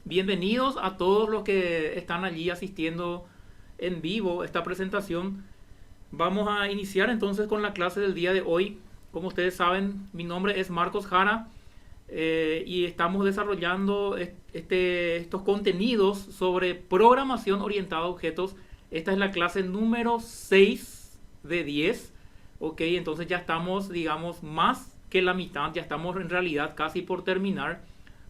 Bienvenidos a todos los que están allí asistiendo en vivo a esta presentación. Vamos a iniciar entonces con la clase del día de hoy. Como ustedes saben, mi nombre es Marcos Jara y estamos desarrollando estos contenidos sobre programación orientada a objetos. Esta es la clase número 6 de 10. Ok, entonces ya estamos, digamos, más que la mitad, ya estamos en realidad casi por terminar.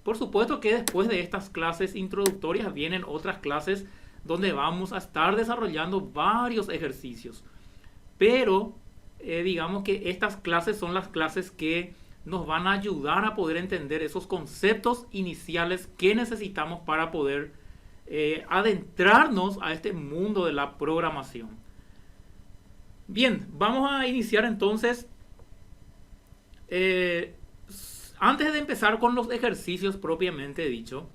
Por supuesto que después de estas clases introductorias vienen otras clases donde vamos a estar desarrollando varios ejercicios. Pero digamos que estas clases son las clases que nos van a ayudar a poder entender esos conceptos iniciales que necesitamos para poder adentrarnos a este mundo de la programación. Bien, vamos a iniciar entonces. Antes de empezar con los ejercicios propiamente dicho,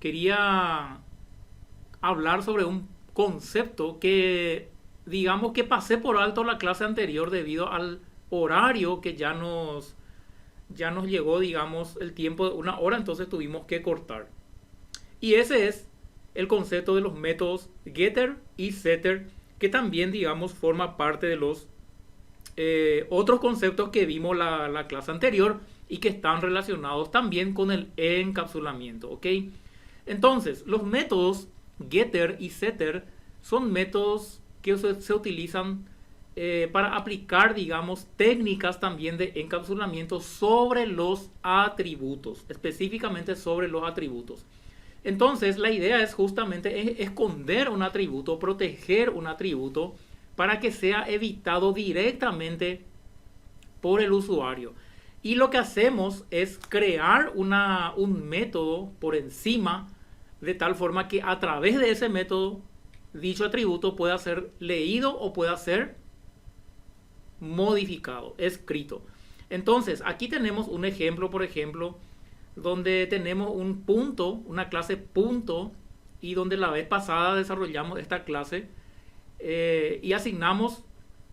quería hablar sobre un concepto que digamos que pasé por alto la clase anterior debido al horario que ya nos llegó, digamos, el tiempo de una hora, entonces tuvimos que cortar. Y ese es el concepto de los métodos getter y setter, que también, digamos, forma parte de los otros conceptos que vimos la clase anterior y que están relacionados también con el encapsulamiento, ¿ok? Entonces, los métodos getter y setter son métodos que se utilizan para aplicar, digamos, técnicas también de encapsulamiento sobre los atributos, específicamente sobre los atributos. Entonces, la idea es justamente esconder un atributo, proteger un atributo para que sea evitado directamente por el usuario. Y lo que hacemos es crear un método por encima, de tal forma que a través de ese método, dicho atributo pueda ser leído o pueda ser modificado, escrito. Entonces, aquí tenemos un ejemplo, por ejemplo, donde tenemos un punto, una clase punto, y donde la vez pasada desarrollamos esta clase y asignamos,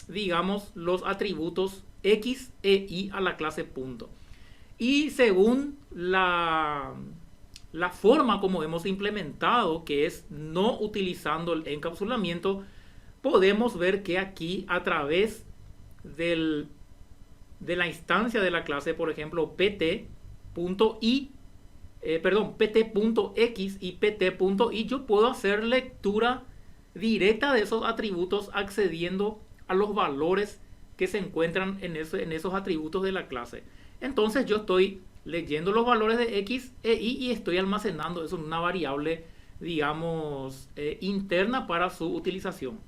digamos, los atributos X e Y a la clase punto. Y según la forma como hemos implementado, que es no utilizando el encapsulamiento, podemos ver que aquí a través de la instancia de la clase, por ejemplo, pt.i, pt.x y pt.y, yo puedo hacer lectura directa de esos atributos accediendo a los valores que se encuentran en esos atributos de la clase. Entonces yo estoy leyendo los valores de X e Y y estoy almacenando eso en una variable, digamos, interna para su utilización.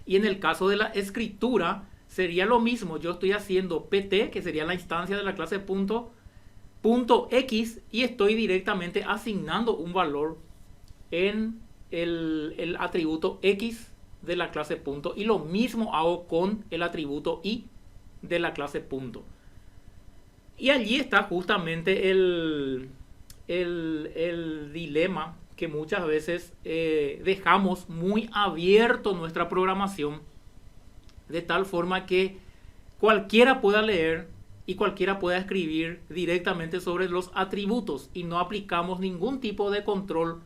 Y en el caso de la escritura sería lo mismo. Yo estoy haciendo pt, que sería la instancia de la clase punto X, y estoy directamente asignando un valor en el atributo X de la clase punto, y lo mismo hago con el atributo Y de la clase punto. Y allí está justamente el dilema que muchas veces dejamos muy abierto nuestra programación, de tal forma que cualquiera pueda leer y cualquiera pueda escribir directamente sobre los atributos y no aplicamos ningún tipo de control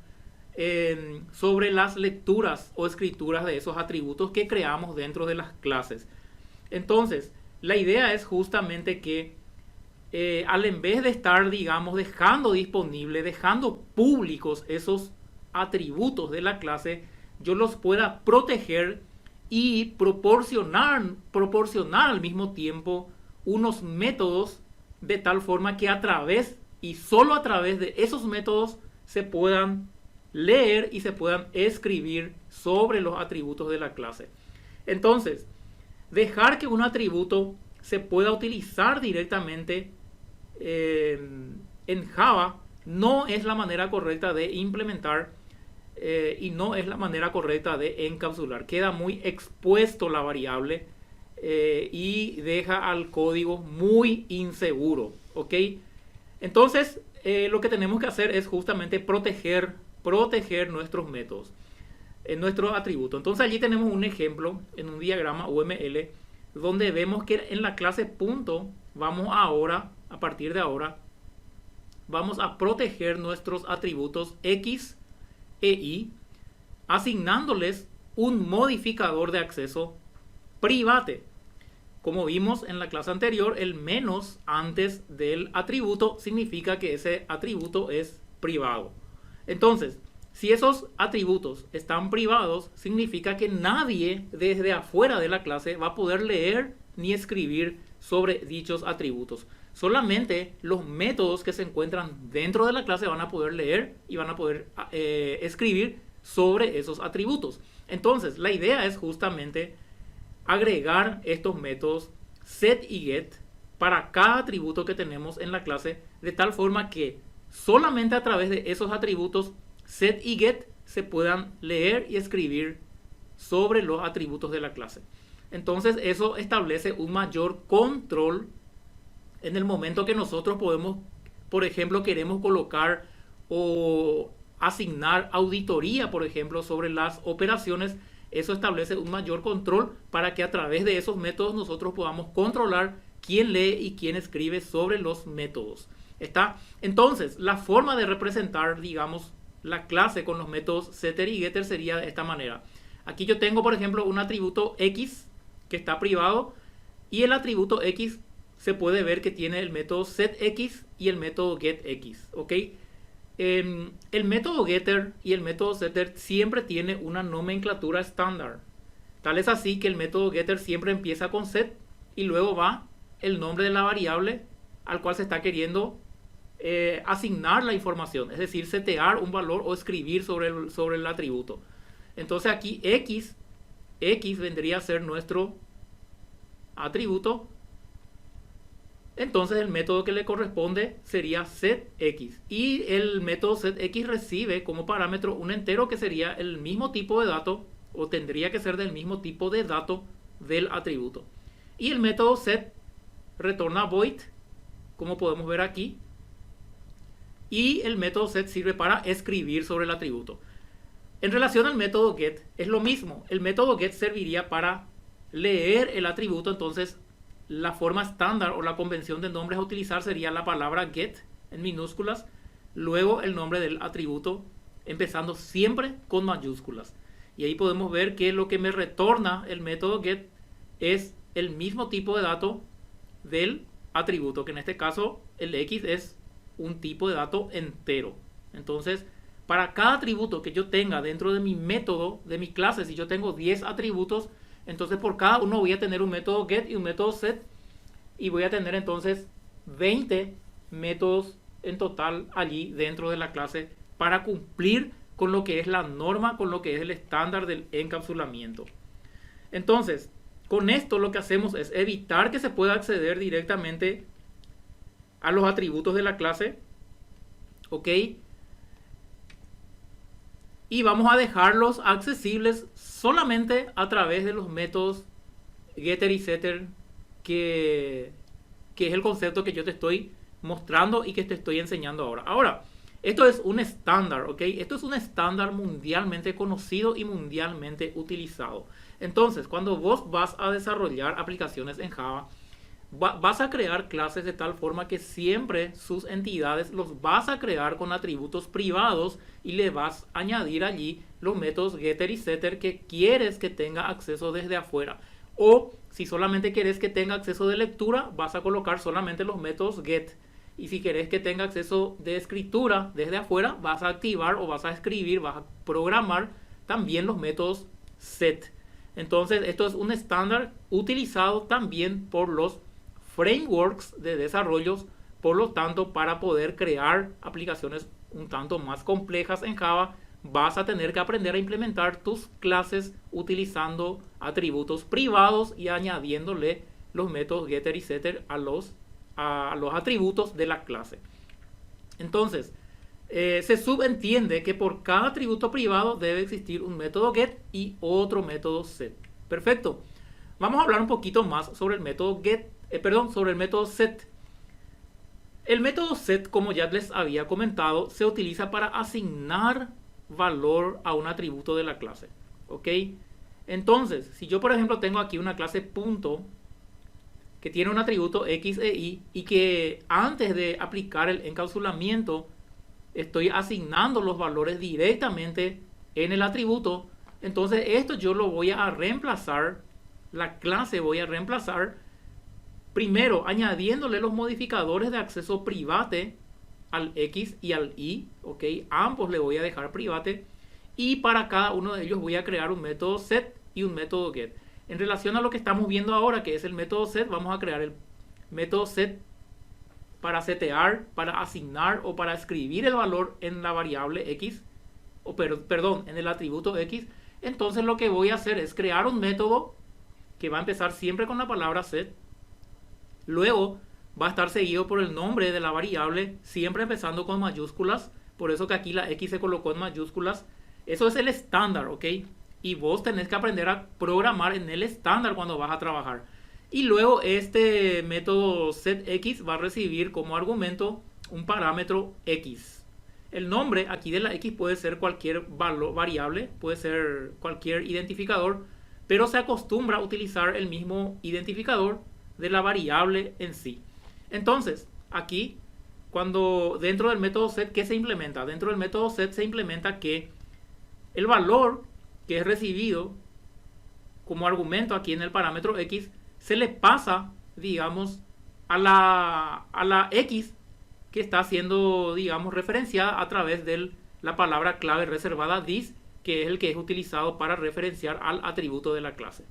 sobre las lecturas o escrituras de esos atributos que creamos dentro de las clases. Entonces, la idea es justamente que en vez de estar, digamos, dejando disponible, dejando públicos esos atributos de la clase, yo los pueda proteger y proporcionar al mismo tiempo unos métodos de tal forma que a través y solo a través de esos métodos se puedan leer y se puedan escribir sobre los atributos de la clase. Entonces, dejar que un atributo se pueda utilizar directamente en Java no es la manera correcta de implementar y no es la manera correcta de encapsular. Queda muy expuesto la variable y deja al código muy inseguro, ¿ok? Entonces, lo que tenemos que hacer es justamente proteger nuestros métodos, nuestros atributos. Entonces allí tenemos un ejemplo en un diagrama UML donde vemos que en la clase punto vamos ahora, a partir de ahora, vamos a proteger nuestros atributos X e Y asignándoles un modificador de acceso private. Como vimos en la clase anterior, el menos antes del atributo significa que ese atributo es privado. Entonces, si esos atributos están privados, significa que nadie desde afuera de la clase va a poder leer ni escribir sobre dichos atributos. Solamente los métodos que se encuentran dentro de la clase van a poder leer y van a poder escribir sobre esos atributos. Entonces, la idea es justamente agregar estos métodos set y get para cada atributo que tenemos en la clase, de tal forma que solamente a través de esos atributos set y get se puedan leer y escribir sobre los atributos de la clase. Entonces eso establece un mayor control en el momento que nosotros podemos, por ejemplo, queremos colocar o asignar auditoría, por ejemplo, sobre las operaciones. Eso establece un mayor control para que a través de esos métodos nosotros podamos controlar quién lee y quién escribe sobre los métodos. ¿Está? Entonces, la forma de representar, digamos, la clase con los métodos setter y getter sería de esta manera. Aquí yo tengo, por ejemplo, un atributo X que está privado y el atributo X se puede ver que tiene el método setX y el método getX. ¿Ok? El método getter y el método setter siempre tiene una nomenclatura estándar. Tal es así que el método getter siempre empieza con set y luego va el nombre de la variable al cual se está queriendo asignar la información, es decir, setear un valor o escribir sobre el atributo. Entonces aquí X vendría a ser nuestro atributo. Entonces el método que le corresponde sería setX. Y el método setX recibe como parámetro un entero que sería el mismo tipo de dato, o tendría que ser del mismo tipo de dato del atributo. Y el método set retorna void, como podemos ver aquí. Y el método set sirve para escribir sobre el atributo. En relación al método get es lo mismo. El método get serviría para leer el atributo. Entonces la forma estándar o la convención de nombres a utilizar sería la palabra get en minúsculas, luego el nombre del atributo empezando siempre con mayúsculas. Y ahí podemos ver que lo que me retorna el método get es el mismo tipo de dato del atributo, que en este caso el X es un tipo de dato entero. Entonces, para cada atributo que yo tenga dentro de mi método, de mi clase, si yo tengo 10 atributos, entonces por cada uno voy a tener un método get y un método set, y voy a tener entonces 20 métodos en total allí dentro de la clase para cumplir con lo que es la norma, con lo que es el estándar del encapsulamiento. Entonces, con esto lo que hacemos es evitar que se pueda acceder directamente a los atributos de la clase, ¿ok? Y vamos a dejarlos accesibles solamente a través de los métodos getter y setter, que es el concepto que yo te estoy mostrando y que te estoy enseñando ahora. Ahora, esto es un estándar, ¿ok? Esto es un estándar mundialmente conocido y mundialmente utilizado. Entonces, cuando vos vas a desarrollar aplicaciones en Java, vas a crear clases de tal forma que siempre sus entidades los vas a crear con atributos privados y le vas a añadir allí los métodos getter y setter que quieres que tenga acceso desde afuera. O si solamente quieres que tenga acceso de lectura, vas a colocar solamente los métodos get. Y si quieres que tenga acceso de escritura desde afuera, vas a activar o vas a escribir, vas a programar también los métodos set. Entonces esto es un estándar utilizado también por los frameworks de desarrollos, por lo tanto para poder crear aplicaciones un tanto más complejas en Java vas a tener que aprender a implementar tus clases utilizando atributos privados y añadiéndole los métodos getter y setter a los atributos de la clase. Entonces se subentiende que por cada atributo privado debe existir un método get y otro método set. Perfecto. Vamos a hablar un poquito más sobre el método sobre el método set. El método set, como ya les había comentado, se utiliza para asignar valor a un atributo de la clase. ¿Ok? Entonces, si yo por ejemplo tengo aquí una clase punto que tiene un atributo X e Y y que antes de aplicar el encapsulamiento estoy asignando los valores directamente en el atributo, entonces esto yo lo voy a reemplazar, la clase voy a reemplazar primero añadiéndole los modificadores de acceso private al X y al Y, ¿ok? Ambos le voy a dejar private y para cada uno de ellos voy a crear un método set y un método get. En relación a lo que estamos viendo ahora, que es el método set, vamos a crear el método set para setear, para asignar o para escribir el valor en la variable X, perdón, en el atributo X. Entonces lo que voy a hacer es crear un método que va a empezar siempre con la palabra set. Luego va a estar seguido por el nombre de la variable, siempre empezando con mayúsculas. Por eso que aquí la X se colocó en mayúsculas. Eso es el estándar, ¿ok? Y vos tenés que aprender a programar en el estándar cuando vas a trabajar. Y luego este método setX va a recibir como argumento un parámetro X. El nombre aquí de la X puede ser cualquier variable, puede ser cualquier identificador, pero se acostumbra a utilizar el mismo identificador de la variable en sí. Entonces, aquí, cuando dentro del método set, ¿qué se implementa? Dentro del método set se implementa que el valor que es recibido como argumento aquí en el parámetro X se le pasa, digamos, a la X que está siendo, digamos, referenciada a través de la palabra clave reservada this, que es el que es utilizado para referenciar al atributo de la clase.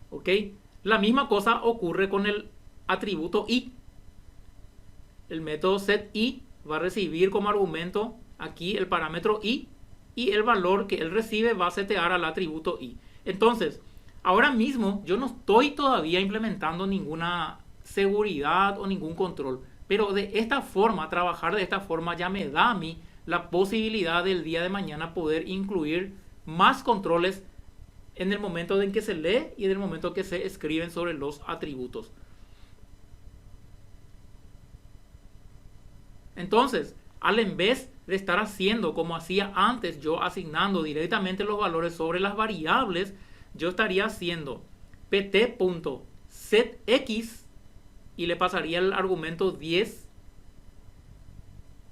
¿Ok? La misma cosa ocurre con el atributo y. El método setI va a recibir como argumento aquí el parámetro y el valor que él recibe va a setear al atributo y. Entonces, ahora mismo yo no estoy todavía implementando ninguna seguridad o ningún control, pero de esta forma, trabajar de esta forma ya me da a mí la posibilidad del día de mañana poder incluir más controles en el momento en que se lee y en el momento que se escriben sobre los atributos. Entonces, en vez de estar haciendo como hacía antes, yo asignando directamente los valores sobre las variables, yo estaría haciendo pt.setX y le pasaría el argumento 10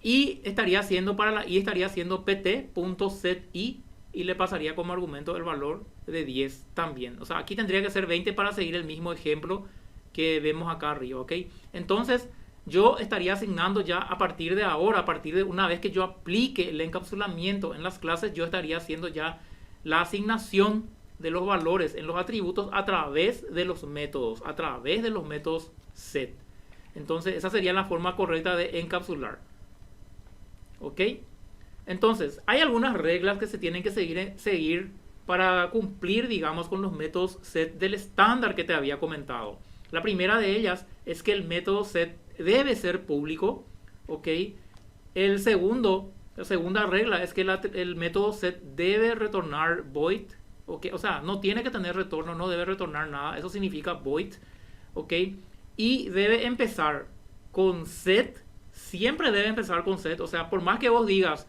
y estaría haciendo para la y estaría haciendo pt.seti y le pasaría como argumento el valor de 10 también. O sea, aquí tendría que ser 20 para seguir el mismo ejemplo que vemos acá arriba, ¿ok? Entonces, yo estaría asignando ya a partir de ahora, a partir de una vez que yo aplique el encapsulamiento en las clases, yo estaría haciendo ya la asignación de los valores en los atributos a través de los métodos set. Entonces, esa sería la forma correcta de encapsular. ¿Ok? Entonces, hay algunas reglas que se tienen que seguir para cumplir, digamos, con los métodos set del estándar que te había comentado. La primera de ellas es que el método set debe ser público, ¿ok? La segunda regla es que el método set debe retornar void, ¿ok? O sea, no tiene que tener retorno, no debe retornar nada, eso significa void, ¿ok? Y debe empezar con set, siempre debe empezar con set, o sea, por más que vos digas,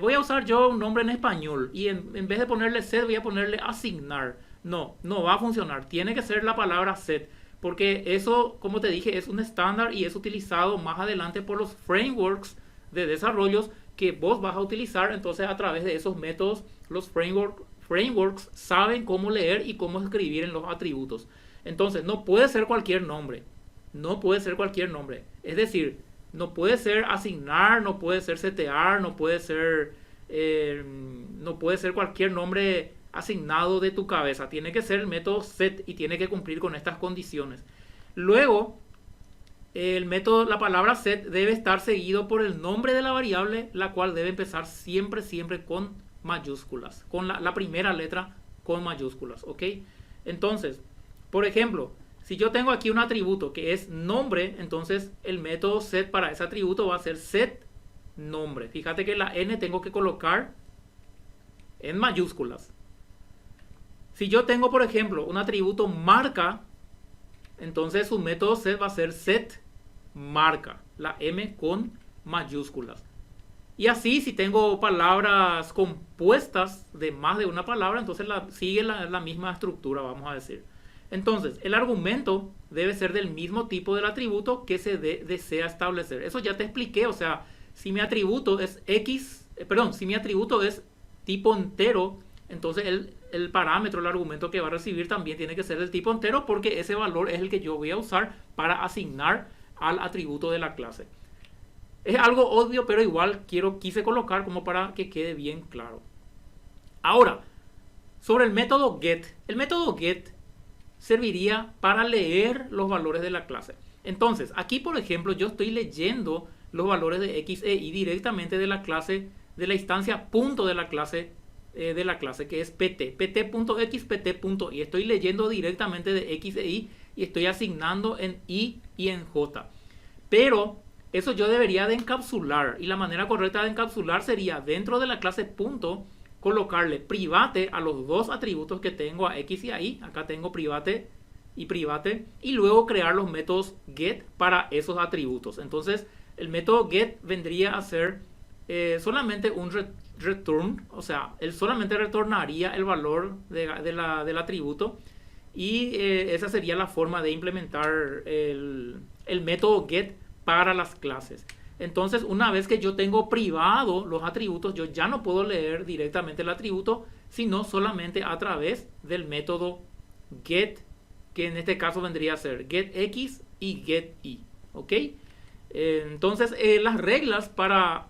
voy a usar yo un nombre en español y en vez de ponerle set voy a ponerle asignar, no va a funcionar, tiene que ser la palabra set. Porque eso, como te dije, es un estándar y es utilizado más adelante por los frameworks de desarrollos que vos vas a utilizar. Entonces, a través de esos métodos, los frameworks saben cómo leer y cómo escribir en los atributos. Entonces, no puede ser cualquier nombre. No puede ser cualquier nombre. Es decir, no puede ser asignar, no puede ser setear, no puede ser cualquier nombre asignado de tu cabeza. Tiene que ser el método set y tiene que cumplir con estas condiciones. Luego, la palabra set debe estar seguido por el nombre de la variable, la cual debe empezar siempre con mayúsculas, con la primera letra con mayúsculas, ¿ok? Entonces, por ejemplo, si yo tengo aquí un atributo que es nombre, entonces el método set para ese atributo va a ser set nombre. Fíjate que la n tengo que colocar en mayúsculas. Si yo tengo, por ejemplo, un atributo marca, entonces su método set va a ser set marca, la M con mayúsculas. Y así, si tengo palabras compuestas de más de una palabra, entonces sigue la misma estructura, vamos a decir. Entonces, el argumento debe ser del mismo tipo del atributo que se desea establecer. Eso ya te expliqué, o sea, si mi atributo es si mi atributo es tipo entero, entonces el parámetro, el argumento que va a recibir también tiene que ser del tipo entero, porque ese valor es el que yo voy a usar para asignar al atributo de la clase. Es algo obvio, pero igual quise colocar como para que quede bien claro. Ahora, sobre el método get. El método get serviría para leer los valores de la clase. Entonces, aquí por ejemplo, yo estoy leyendo los valores de x e y directamente de la clase, de la instancia punto de la clase que es pt, pt.x, pt.y. Estoy leyendo directamente de x e y estoy asignando en y y en j. Pero eso yo debería de encapsular, y la manera correcta de encapsular sería dentro de la clase punto colocarle private a los dos atributos que tengo, a x y a y. Acá tengo private, y luego crear los métodos get para esos atributos. Entonces el método get vendría a ser solamente un return, o sea, él solamente retornaría el valor del atributo, y esa sería la forma de implementar el método get para las clases. Entonces, una vez que yo tengo privado los atributos, yo ya no puedo leer directamente el atributo, sino solamente a través del método get, que en este caso vendría a ser getx y gety. ¿Ok? Entonces, las reglas para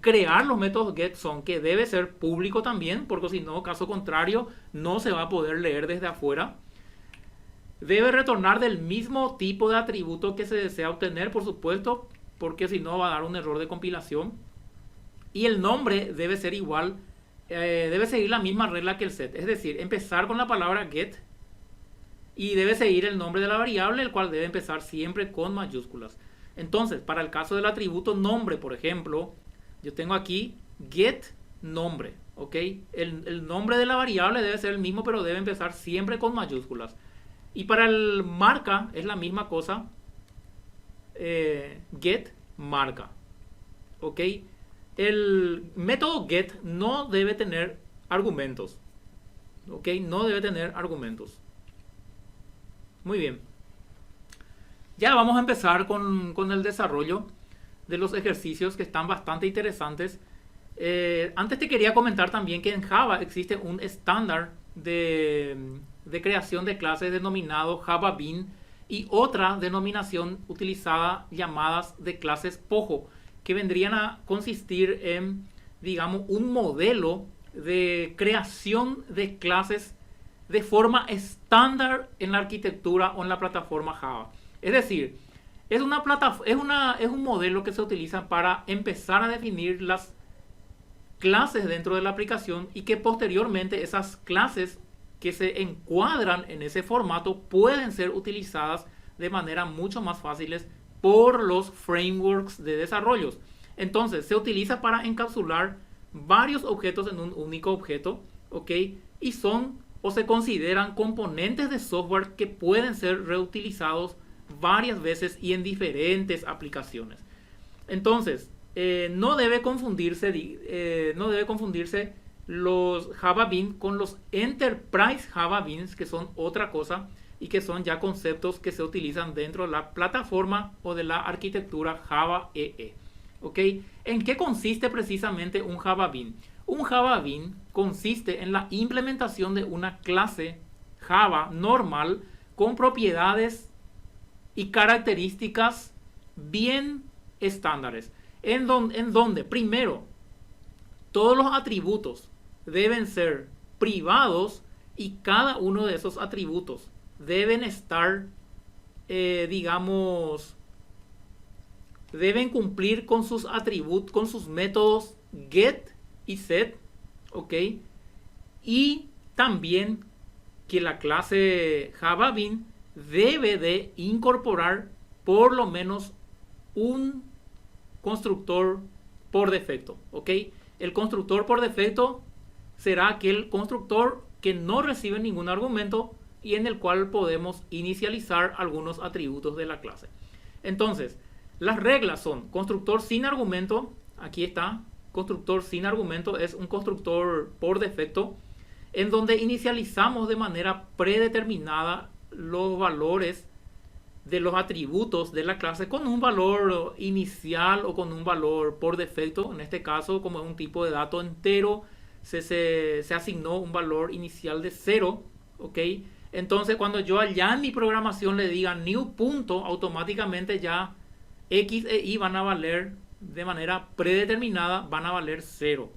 crear los métodos get son que debe ser público también, porque si no, caso contrario, no se va a poder leer desde afuera. Debe retornar del mismo tipo de atributo que se desea obtener, por supuesto, porque si no va a dar un error de compilación. Y el nombre debe ser igual, debe seguir la misma regla que el set, es decir, empezar con la palabra get y debe seguir el nombre de la variable, el cual debe empezar siempre con mayúsculas. Entonces, para el caso del atributo nombre, por ejemplo, yo tengo aquí get nombre, ¿ok? El nombre de la variable debe ser el mismo, pero debe empezar siempre con mayúsculas. Y para el marca es la misma cosa, get marca, ¿ok? El método get no debe tener argumentos, ¿ok? No debe tener argumentos. Muy bien. Ya vamos a empezar con el desarrollo de los ejercicios, que están bastante interesantes. Antes te quería comentar también que en Java existe un estándar de creación de clases denominado Java Bean, y otra denominación utilizada llamadas de clases POJO, que vendrían a consistir en, digamos, un modelo de creación de clases de forma estándar en la arquitectura o en la plataforma Java. Es decir, es un modelo que se utiliza para empezar a definir las clases dentro de la aplicación, y que posteriormente esas clases que se encuadran en ese formato pueden ser utilizadas de manera mucho más fáciles por los frameworks de desarrollo. Entonces se utiliza para encapsular varios objetos en un único objeto, ¿ok? Y son o se consideran componentes de software que pueden ser reutilizados varias veces y en diferentes aplicaciones. Entonces, no debe confundirse los Java Beans con los Enterprise Java Beans, que son otra cosa y que son ya conceptos que se utilizan dentro de la plataforma o de la arquitectura Java EE. ¿Ok? ¿En qué consiste precisamente un Java Bean? Un Java Bean consiste en la implementación de una clase Java normal con propiedades y características bien estándares, en donde primero todos los atributos deben ser privados, y cada uno de esos atributos deben estar, deben cumplir con sus atributos, con sus métodos get y set, ¿ok? Y también que la clase Java Bean debe de incorporar por lo menos un constructor por defecto, ¿ok? El constructor por defecto será aquel constructor que no recibe ningún argumento y en el cual podemos inicializar algunos atributos de la clase. Entonces, las reglas son constructor sin argumento. Aquí está, constructor sin argumento es un constructor por defecto en donde inicializamos de manera predeterminada los valores de los atributos de la clase con un valor inicial o con un valor por defecto. En este caso, como es un tipo de dato entero, se asignó un valor inicial de 0, ¿ok? Entonces, cuando yo allá en mi programación le diga new punto, automáticamente ya x e y van a valer de manera predeterminada, van a valer 0,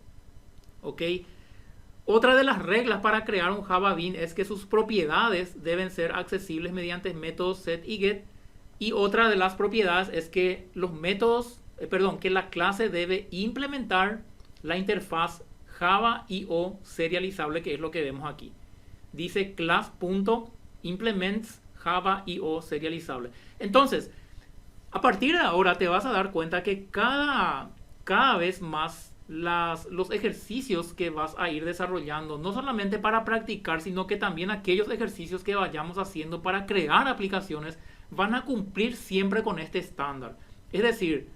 ¿ok? Otra de las reglas para crear un Java Bean es que sus propiedades deben ser accesibles mediante métodos set y get. Y otra de las propiedades es que los métodos, que la clase debe implementar la interfaz Java IO serializable, que es lo que vemos aquí. Dice class.implements Java IO serializable. Entonces, a partir de ahora te vas a dar cuenta que cada vez más los ejercicios que vas a ir desarrollando, no solamente para practicar, sino que también aquellos ejercicios que vayamos haciendo para crear aplicaciones, van a cumplir siempre con este estándar. Es decir,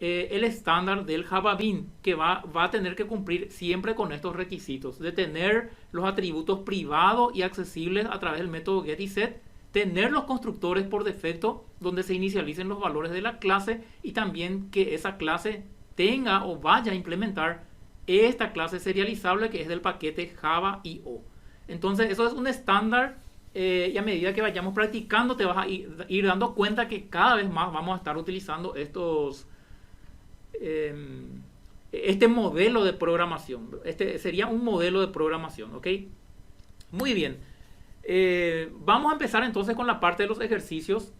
el estándar del Java Bean, que va a tener que cumplir siempre con estos requisitos, de tener los atributos privados y accesibles a través del método get y set, tener los constructores por defecto donde se inicialicen los valores de la clase, y también que esa clase tenga o vaya a implementar esta clase serializable que es del paquete Java IO. Entonces eso es un estándar, y a medida que vayamos practicando te vas a ir dando cuenta que cada vez más vamos a estar utilizando este modelo de programación. Este sería un modelo de programación, ¿ok? Muy bien. Vamos a empezar entonces con la parte de los ejercicios.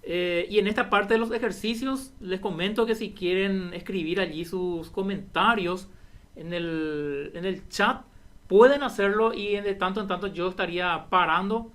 Y en esta parte de los ejercicios les comento que si quieren escribir allí sus comentarios en el chat, pueden hacerlo, y de tanto en tanto yo estaría parando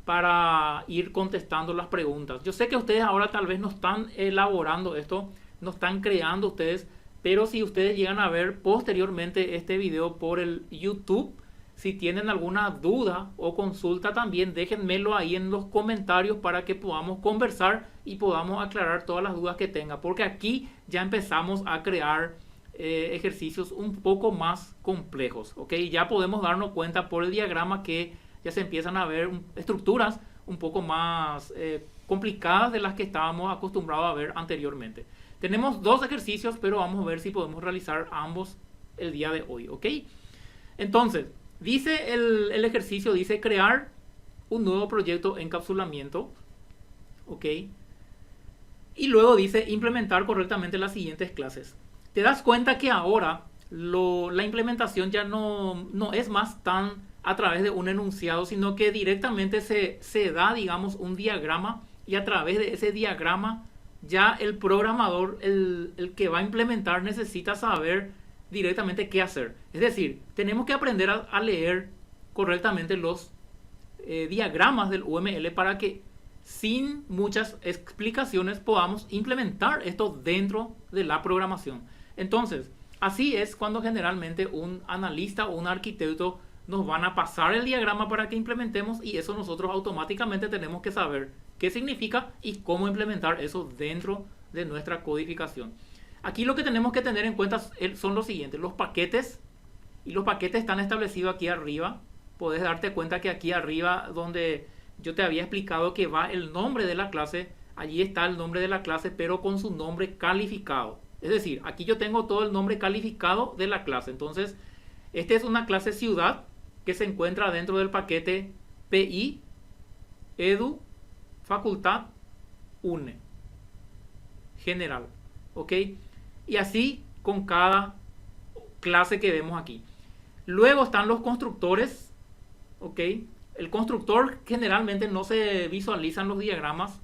para ir contestando las preguntas. Yo sé que ustedes ahora tal vez no están elaborando esto, no están creando ustedes, pero si ustedes llegan a ver posteriormente este video por el YouTube, si tienen alguna duda o consulta, también déjenmelo ahí en los comentarios para que podamos conversar y podamos aclarar todas las dudas que tenga, porque aquí ya empezamos a crear ejercicios un poco más complejos, ¿ok? Ya podemos darnos cuenta por el diagrama que ya se empiezan a ver estructuras un poco más complicadas de las que estábamos acostumbrados a ver anteriormente. Tenemos dos ejercicios, pero vamos a ver si podemos realizar ambos el día de hoy, ¿ok? Entonces, dice el ejercicio, dice crear un nuevo proyecto encapsulamiento, ¿ok? Y luego dice implementar correctamente las siguientes clases. Te das cuenta que ahora la implementación ya no es más tan a través de un enunciado, sino que directamente se da, digamos, un diagrama, y a través de ese diagrama ya el programador, el que va a implementar, necesita saber directamente qué hacer. Es decir, tenemos que aprender a leer correctamente los diagramas del UML para que sin muchas explicaciones podamos implementar esto dentro de la programación. Entonces, así es cuando generalmente un analista o un arquitecto nos van a pasar el diagrama para que implementemos, y eso nosotros automáticamente tenemos que saber qué significa y cómo implementar eso dentro de nuestra codificación. Aquí lo que tenemos que tener en cuenta son los siguientes: los paquetes, y los paquetes están establecidos aquí arriba. Puedes darte cuenta que aquí arriba, donde yo te había explicado que va el nombre de la clase, allí está el nombre de la clase, pero con su nombre calificado. Es decir, aquí yo tengo todo el nombre calificado de la clase. Entonces, esta es una clase ciudad que se encuentra dentro del paquete PI, Edu, Facultad, UNE, General, ¿ok? Y así con cada clase que vemos aquí. Luego están los constructores, ¿ok? El constructor generalmente no se visualizan los diagramas,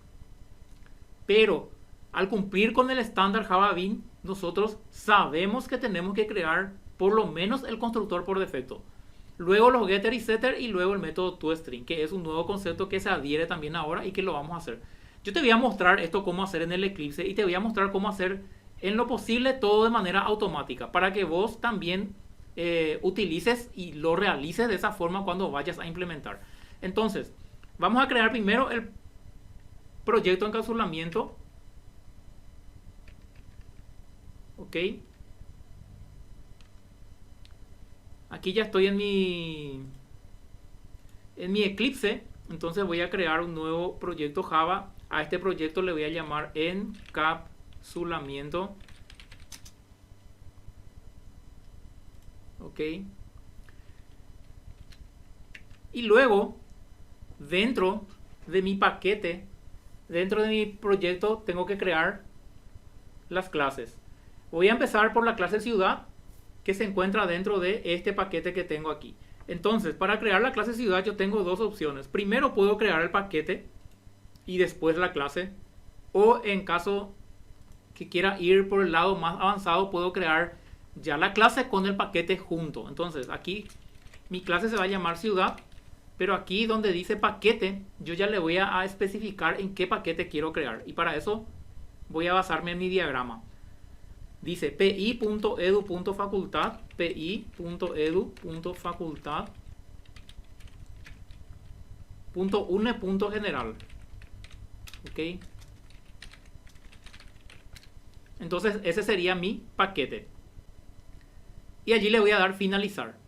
pero al cumplir con el estándar Java Bean, nosotros sabemos que tenemos que crear por lo menos el constructor por defecto. Luego los getter y setter, y luego el método toString, que es un nuevo concepto que se adhiere también ahora y que lo vamos a hacer. Yo te voy a mostrar esto cómo hacer en el Eclipse, y te voy a mostrar cómo hacer en lo posible todo de manera automática, para que vos también utilices y lo realices de esa forma cuando vayas a implementar. Entonces, vamos a crear primero el proyecto encapsulamiento, ok. Aquí ya estoy en mi Eclipse, Entonces voy a crear un nuevo proyecto Java. A este proyecto le voy a llamar encapsulamiento. Ok. Y luego, dentro de mi paquete, dentro de mi proyecto, tengo que crear las clases. Voy a empezar por la clase ciudad, que se encuentra dentro de este paquete que tengo aquí. Entonces, para crear la clase ciudad yo tengo dos opciones. Primero puedo crear el paquete y después la clase. O en caso que quiera ir por el lado más avanzado, puedo crear ya la clase con el paquete junto. Entonces, aquí mi clase se va a llamar ciudad, pero aquí donde dice paquete, yo ya le voy a especificar en qué paquete quiero crear. Y para eso voy a basarme en mi diagrama. Dice pi.edu.facultad, pi.edu.facultad, .une.general. Ok. Entonces ese sería mi paquete. Y allí le voy a dar finalizar.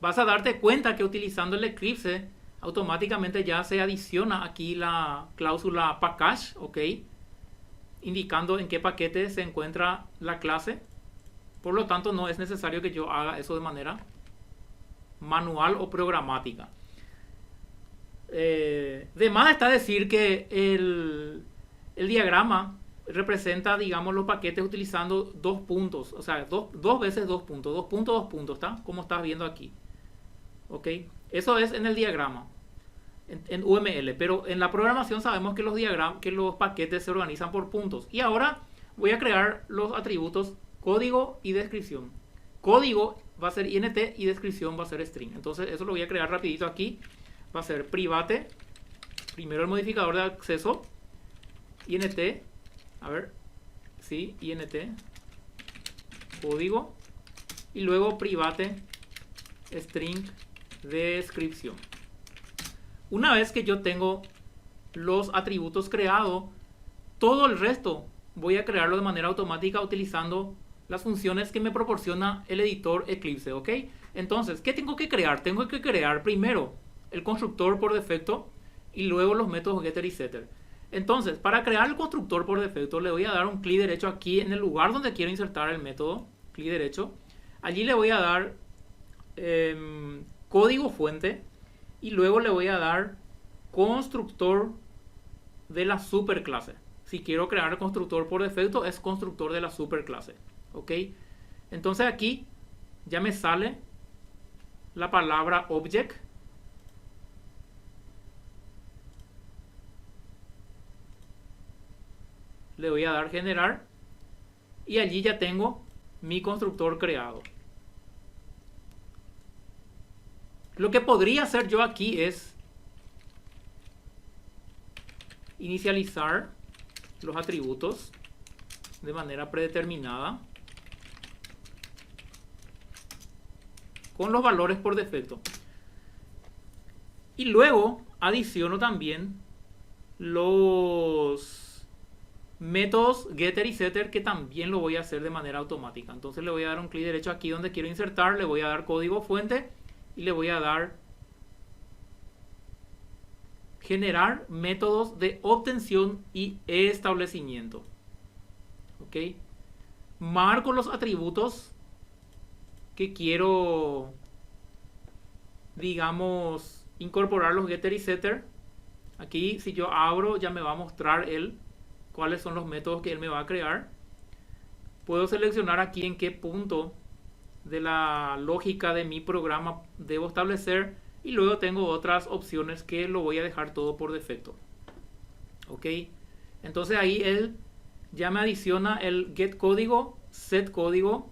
Vas a darte cuenta que utilizando el Eclipse automáticamente ya se adiciona aquí la cláusula package, ok, indicando en qué paquete se encuentra la clase. Por lo tanto, no es necesario que yo haga eso de manera manual o programática. De más está decir que el diagrama representa, digamos, los paquetes utilizando dos puntos, o sea, dos veces dos puntos, ¿está? Como estás viendo aquí. ¿Ok? Eso es en el diagrama, en UML, pero en la programación sabemos que los paquetes se organizan por puntos. Y ahora voy a crear los atributos código y descripción. Código va a ser int y descripción va a ser string. Entonces eso lo voy a crear rapidito aquí. Va a ser private, primero el modificador de acceso, int, a ver, sí, int, código, y luego private string descripción. Una vez que yo tengo los atributos creados, todo el resto voy a crearlo de manera automática utilizando las funciones que me proporciona el editor Eclipse, ¿ok? Entonces, ¿qué tengo que crear? Tengo que crear primero el constructor por defecto y luego los métodos getter y setter. Entonces, para crear el constructor por defecto le voy a dar un clic derecho aquí en el lugar donde quiero insertar el método, clic derecho. Allí le voy a dar código fuente y luego le voy a dar constructor de la superclase. Si quiero crear el constructor por defecto es constructor de la superclase, ¿ok? Entonces aquí ya me sale la palabra object. Le voy a dar generar y allí ya tengo mi constructor creado. Lo que podría hacer yo aquí es inicializar los atributos de manera predeterminada con los valores por defecto. Y luego adiciono también los métodos getter y setter que también lo voy a hacer de manera automática. Entonces le voy a dar un clic derecho aquí donde quiero insertar, le voy a dar código fuente y le voy a dar generar métodos de obtención y establecimiento. ¿Ok? Marco los atributos que quiero, digamos, incorporar los getter y setter. Aquí si yo abro ya me va a mostrar cuáles son los métodos que él me va a crear. Puedo seleccionar aquí en qué punto de la lógica de mi programa debo establecer y luego tengo otras opciones que lo voy a dejar todo por defecto. Ok, entonces ahí él ya me adiciona el get código, set código,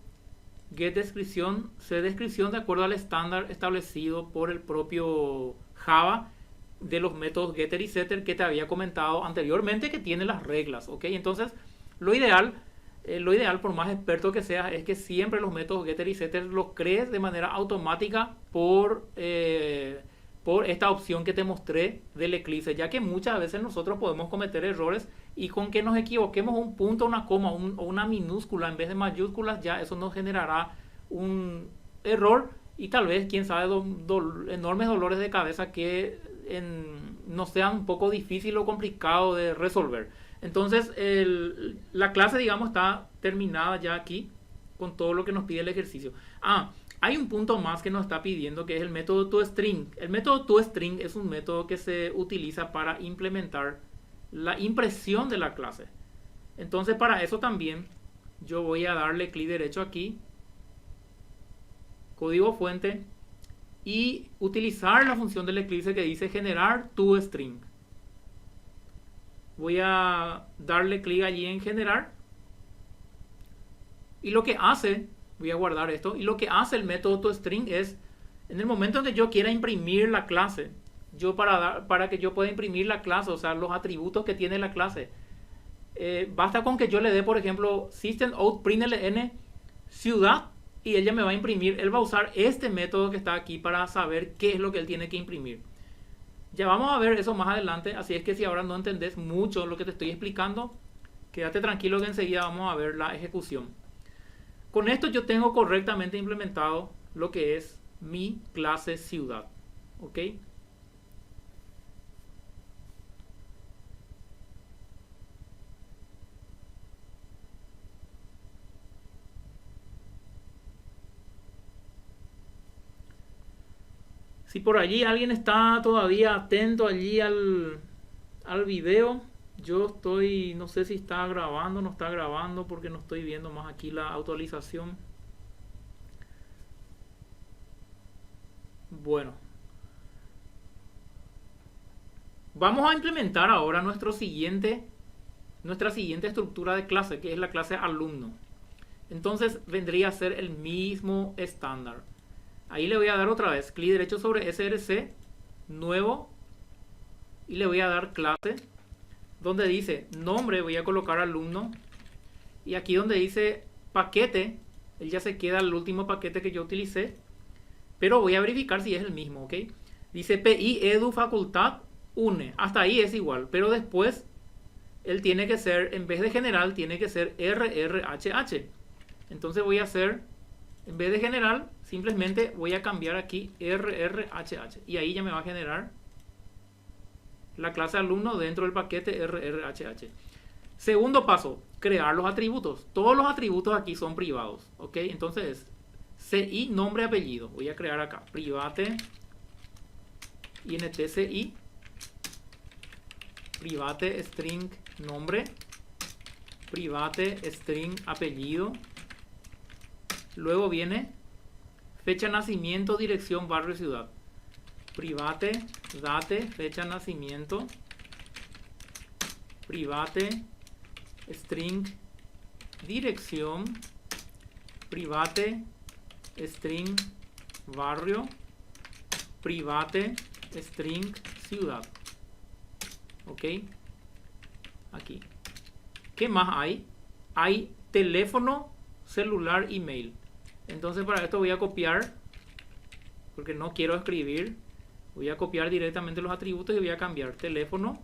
get descripción, set descripción de acuerdo al estándar establecido por el propio Java de los métodos getter y setter que te había comentado anteriormente, que tiene las reglas. Ok, entonces lo ideal por más experto que seas es que siempre los métodos getter y setter los crees de manera automática por esta opción que te mostré del Eclipse, ya que muchas veces nosotros podemos cometer errores y con que nos equivoquemos un punto, una coma o una minúscula en vez de mayúsculas, ya eso nos generará un error y tal vez, quién sabe, enormes dolores de cabeza que no sea un poco difícil o complicado de resolver. Entonces, la clase, digamos, está terminada ya aquí con todo lo que nos pide el ejercicio. Hay un punto más que nos está pidiendo, que es el método toString. El método toString es un método que se utiliza para implementar la impresión de la clase. Entonces, para eso también yo voy a darle clic derecho aquí, código fuente, y utilizar la función del Eclipse que dice generar toString. Voy a darle clic allí en generar, y lo que hace, voy a guardar esto, y lo que hace el método toString es, en el momento en que yo quiera imprimir la clase, para que yo pueda imprimir la clase, o sea, los atributos que tiene la clase, basta con que yo le dé, por ejemplo, systemoutprintln ciudad, y ella me va a imprimir. Él va a usar este método que está aquí para saber qué es lo que él tiene que imprimir. Ya vamos a ver eso más adelante, así es que si ahora no entendés mucho lo que te estoy explicando, quédate tranquilo que enseguida vamos a ver la ejecución. Con esto yo tengo correctamente implementado lo que es mi clase ciudad. ¿Ok? Si por allí alguien está todavía atento allí al video, yo estoy, no sé si está grabando o no está grabando, porque no estoy viendo más aquí la actualización. Bueno, vamos a implementar ahora nuestra siguiente estructura de clase, que es la clase alumno. Entonces vendría a ser el mismo estándar. Ahí le voy a dar otra vez clic derecho sobre src, nuevo, y le voy a dar clase, donde dice nombre voy a colocar alumno, y aquí donde dice paquete, él ya se queda el último paquete que yo utilicé, pero voy a verificar si es el mismo, ¿ok? Dice PI Edu Facultad UNE, hasta ahí es igual, pero después él tiene que ser, en vez de general, tiene que ser RRHH. Entonces voy a hacer, en vez de general, simplemente voy a cambiar aquí RRHH, y ahí ya me va a generar la clase alumno dentro del paquete RRHH. Segundo paso, crear los atributos. Todos los atributos aquí son privados, ¿ok? Entonces, CI, nombre, apellido. Voy a crear acá, private, INTCI, private string nombre, private string apellido. Luego viene fecha de nacimiento, dirección, barrio, ciudad. Private, date, fecha de nacimiento. Private, string, dirección. Private, string, barrio. Private, string, ciudad. ¿Ok? Aquí. ¿Qué más hay? Hay teléfono, celular, email. Entonces para esto voy a copiar, porque no quiero escribir. Voy a copiar directamente los atributos y voy a cambiar teléfono,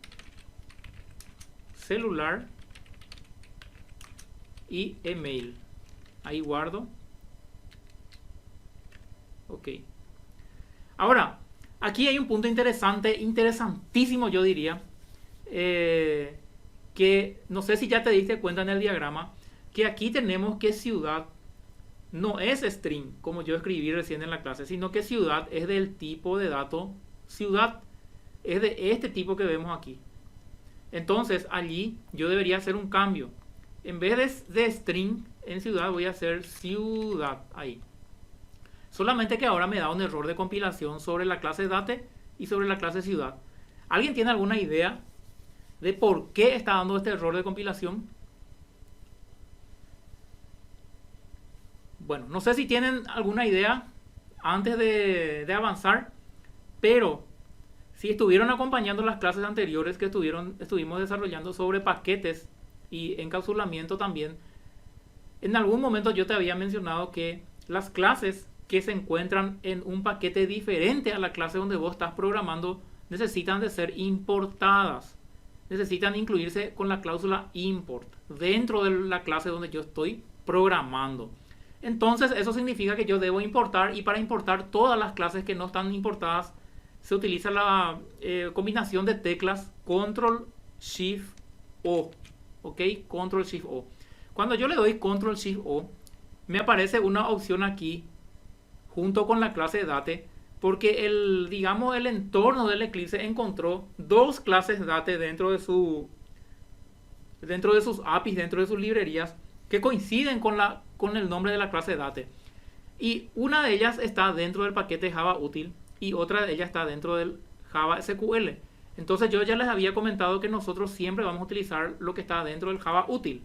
celular y email. Ahí guardo. Ok. Ahora, aquí hay un punto interesante, interesantísimo yo diría, que no sé si ya te diste cuenta en el diagrama, que aquí tenemos que ciudad no es string, como yo escribí recién en la clase, sino que ciudad es del tipo de dato ciudad, es de este tipo que vemos aquí. Entonces allí yo debería hacer un cambio. En vez de string en ciudad voy a hacer ciudad ahí. Solamente que ahora me da un error de compilación sobre la clase date y sobre la clase ciudad. ¿Alguien tiene alguna idea de por qué está dando este error de compilación? Bueno, no sé si tienen alguna idea antes de avanzar, pero si estuvieron acompañando las clases anteriores que estuvimos desarrollando sobre paquetes y encapsulamiento también, en algún momento yo te había mencionado que las clases que se encuentran en un paquete diferente a la clase donde vos estás programando necesitan de ser importadas. Necesitan incluirse con la cláusula import dentro de la clase donde yo estoy programando. Entonces eso significa que yo debo importar, y para importar todas las clases que no están importadas se utiliza la combinación de teclas Control Shift O. ¿Ok? Control Shift O. Cuando yo le doy Control Shift O, me aparece una opción aquí junto con la clase Date, porque digamos, el entorno del Eclipse encontró dos clases Date dentro de sus APIs, dentro de sus librerías, que coinciden con el nombre de la clase Date. Y una de ellas está dentro del paquete Java Útil y otra de ellas está dentro del Java SQL. Entonces yo ya les había comentado que nosotros siempre vamos a utilizar lo que está dentro del Java Útil.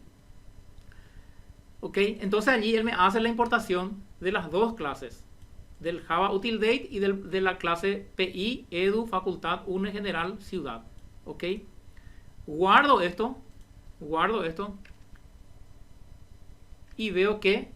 ¿Ok? Entonces allí él me hace la importación de las dos clases, del Java Util Date y de la clase PI, Edu, Facultad, UNE, General, Ciudad. ¿Ok? Guardo esto y veo que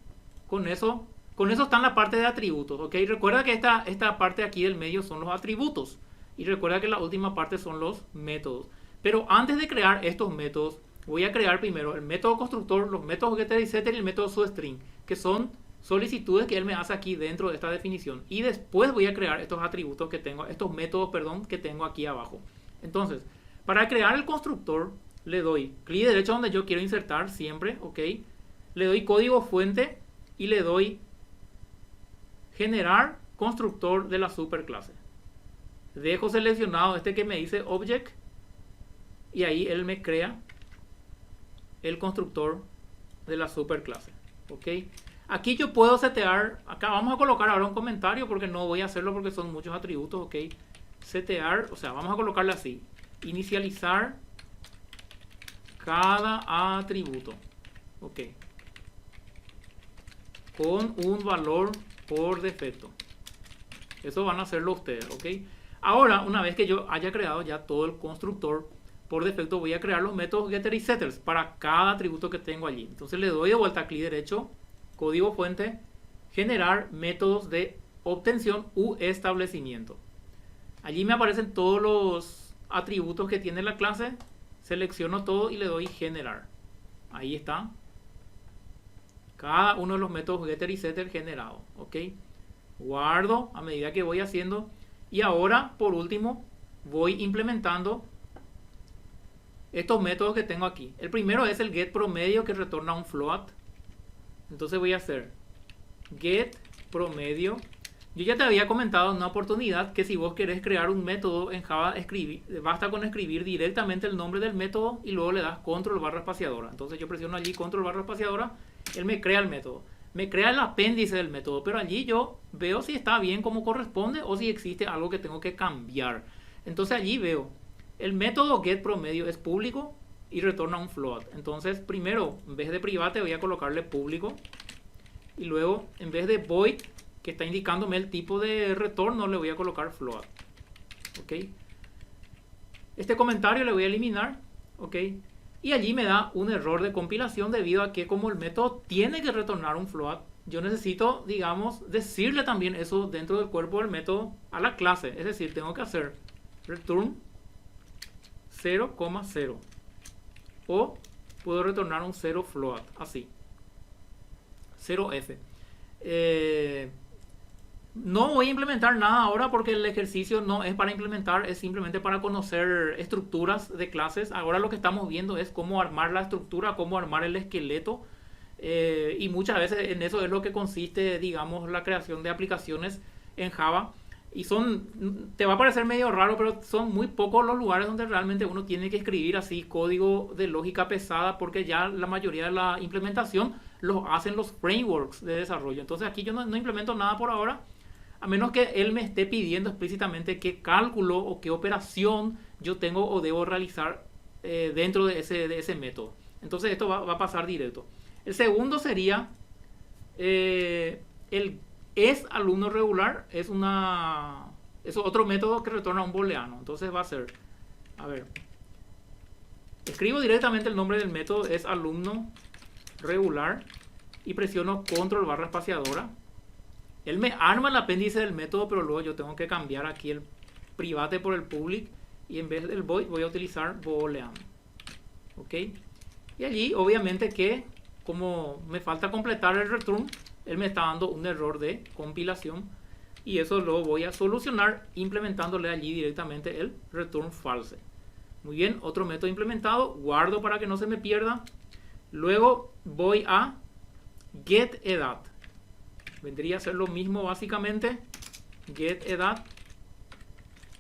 con eso está en la parte de atributos. ¿Ok? Recuerda que esta parte aquí del medio son los atributos y recuerda que la última parte son los métodos. Pero antes de crear estos métodos, voy a crear primero el método constructor, los métodos getter y setter y el método toString, que son solicitudes que él me hace aquí dentro de esta definición. Y después voy a crear estos atributos que tengo, estos métodos, perdón, que tengo aquí abajo. Entonces, para crear el constructor, le doy clic derecho donde yo quiero insertar siempre, ¿ok? Le doy código fuente y le doy generar constructor de la superclase. Dejo seleccionado este que me dice object y ahí él me crea el constructor de la superclase. ¿Ok? Aquí yo puedo setear, acá vamos a colocar ahora un comentario porque no voy a hacerlo porque son muchos atributos. ¿Ok? Setear, o sea, vamos a colocarle así. Inicializar cada atributo. ¿Ok? Con un valor por defecto. Eso van a hacerlo ustedes. ¿Ok? Ahora, una vez que yo haya creado ya todo el constructor, por defecto voy a crear los métodos getter y setters para cada atributo que tengo allí. Entonces le doy de vuelta clic derecho, código fuente, generar métodos de obtención u establecimiento. Allí me aparecen todos los atributos que tiene la clase, selecciono todo y le doy generar. Ahí está. Cada uno de los métodos getter y setter generados. ¿Ok? Guardo a medida que voy haciendo. Y ahora, por último, voy implementando estos métodos que tengo aquí. El primero es el get promedio que retorna un float. Entonces voy a hacer get promedio. Yo ya te había comentado en una oportunidad que si vos querés crear un método en Java, basta con escribir directamente el nombre del método y luego le das control barra espaciadora. Entonces yo presiono allí control barra espaciadora, él me crea el método. Me crea el apéndice del método, pero allí yo veo si está bien como corresponde o si existe algo que tengo que cambiar. Entonces allí veo el método getPromedio es público y retorna un float. Entonces primero, en vez de private voy a colocarle público y luego en vez de void, que está indicándome el tipo de retorno, le voy a colocar float. ¿Ok? Este comentario le voy a eliminar. ¿Ok? Y allí me da un error de compilación debido a que como el método tiene que retornar un float, yo necesito, digamos, decirle también eso dentro del cuerpo del método a la clase. Es decir, tengo que hacer return 0,0 o puedo retornar un 0 float, así 0f. No voy a implementar nada ahora porque el ejercicio no es para implementar, es simplemente para conocer estructuras de clases. Ahora lo que estamos viendo es cómo armar la estructura, cómo armar el esqueleto, y muchas veces en eso es lo que consiste, digamos, la creación de aplicaciones en Java. Y te va a parecer medio raro, pero son muy pocos los lugares donde realmente uno tiene que escribir así código de lógica pesada, porque ya la mayoría de la implementación los hacen los frameworks de desarrollo. Entonces aquí yo no implemento nada por ahora, a menos que él me esté pidiendo explícitamente qué cálculo o qué operación yo tengo o debo realizar dentro de ese método. Entonces esto va a pasar directo. El segundo sería el es alumno regular, es otro método que retorna un booleano. Entonces va a ser, a ver, escribo directamente el nombre del método, es alumno regular, y presiono control barra espaciadora. Él me arma el apéndice del método, pero luego yo tengo que cambiar aquí el private por el public y en vez del void voy a utilizar booleano. ¿Ok? Y allí obviamente que como me falta completar el return, él me está dando un error de compilación y eso lo voy a solucionar implementándole allí directamente el return false. Muy bien, otro método implementado, guardo para que no se me pierda. Luego voy a getEdat. Vendría a ser lo mismo básicamente. GetEdat.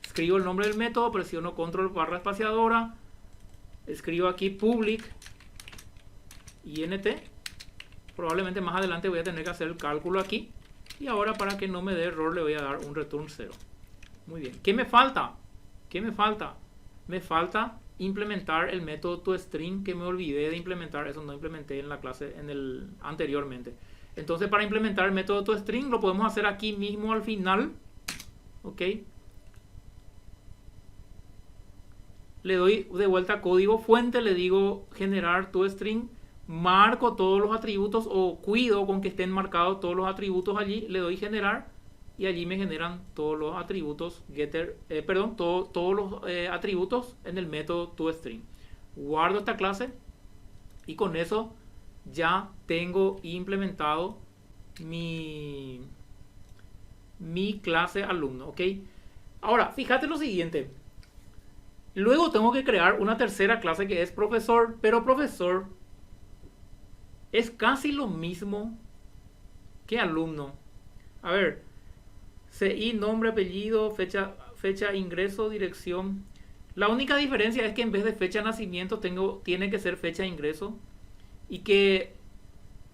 Escribo el nombre del método, presiono control barra espaciadora. Escribo aquí public int. Probablemente más adelante voy a tener que hacer el cálculo aquí. Y ahora para que no me dé error le voy a dar un return 0. Muy bien. ¿Qué me falta? ¿Qué me falta? Me falta implementar el método toString que me olvidé de implementar. Eso no implementé en la clase anteriormente. Entonces para implementar el método toString lo podemos hacer aquí mismo al final. Ok. Le doy de vuelta a código fuente, le digo generar toString. Marco todos los atributos o cuido con que estén marcados todos los atributos allí, le doy generar y allí me generan todos los atributos todos los atributos en el método toString. Guardo esta clase y con eso ya tengo implementado mi clase alumno, ¿ok? Ahora, fíjate lo siguiente. Luego tengo que crear una tercera clase que es profesor, pero profesor es casi lo mismo que alumno. A ver, CI, nombre, apellido, fecha, ingreso, dirección. La única diferencia es que en vez de fecha de nacimiento tiene que ser fecha de ingreso y que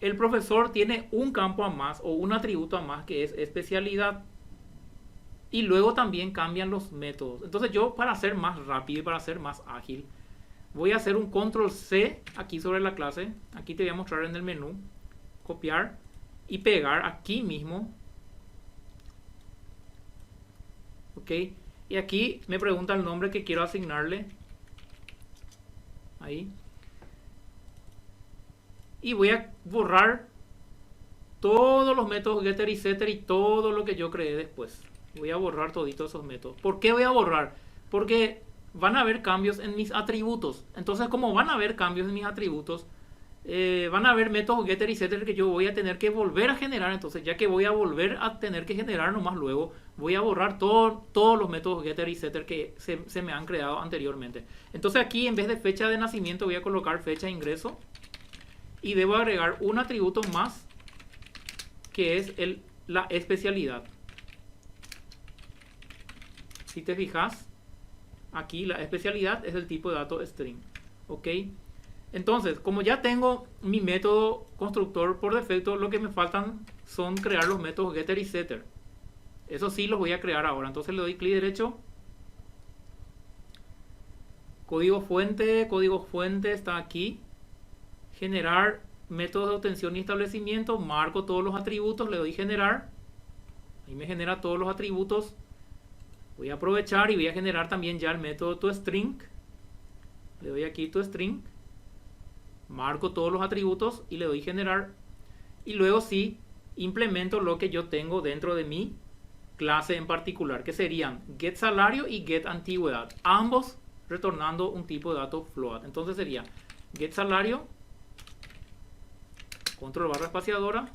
el profesor tiene un campo a más o un atributo a más que es especialidad. Y luego también cambian los métodos. Entonces yo, para ser más rápido y para ser más ágil, voy a hacer un control C aquí sobre la clase. Aquí te voy a mostrar en el menú. Copiar y pegar aquí mismo. Ok. Y aquí me pregunta el nombre que quiero asignarle. Ahí. Y voy a borrar todos los métodos getter y setter y todo lo que yo creé después. Voy a borrar toditos esos métodos. ¿Por qué voy a borrar? Porque van a haber cambios en mis atributos. Entonces, como van a haber cambios en mis atributos, van a haber métodos getter y setter que yo voy a tener que volver a generar. Entonces, ya que voy a volver a tener que generar nomás luego, voy a borrar todos los métodos getter y setter que se me han creado anteriormente. Entonces, aquí en vez de fecha de nacimiento voy a colocar fecha de ingreso. Y debo agregar un atributo más, que es la especialidad. Si te fijas, aquí la especialidad es el tipo de dato string. Ok. Entonces, como ya tengo mi método constructor por defecto, lo que me faltan son crear los métodos getter y setter. Eso sí los voy a crear ahora. Entonces le doy clic derecho. Código fuente está aquí. Generar métodos de obtención y establecimiento. Marco todos los atributos, le doy generar. Ahí me genera todos los atributos. Voy a aprovechar y voy a generar también ya el método toString. Le doy aquí toString. Marco todos los atributos y le doy generar. Y luego sí implemento lo que yo tengo dentro de mi clase en particular, que serían getSalario y getAntigüedad. Ambos retornando un tipo de dato float. Entonces sería getSalario, control barra espaciadora,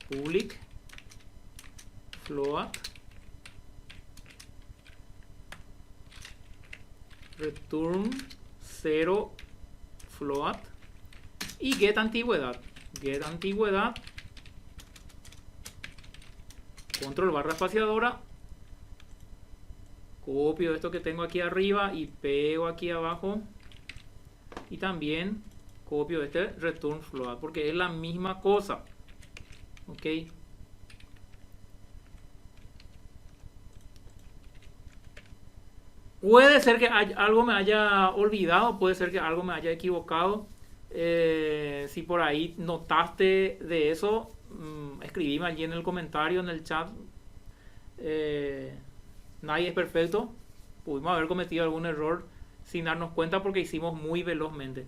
public float, return 0 float y getAntigüedad. getAntigüedad, control barra espaciadora, copio esto que tengo aquí arriba y pego aquí abajo y también copio este return float porque es la misma cosa. Ok. Puede ser que algo me haya olvidado, puede ser que algo me haya equivocado. Si por ahí notaste de eso, escribime allí en el comentario, en el chat. Nadie es perfecto. Pudimos haber cometido algún error sin darnos cuenta porque hicimos muy velozmente.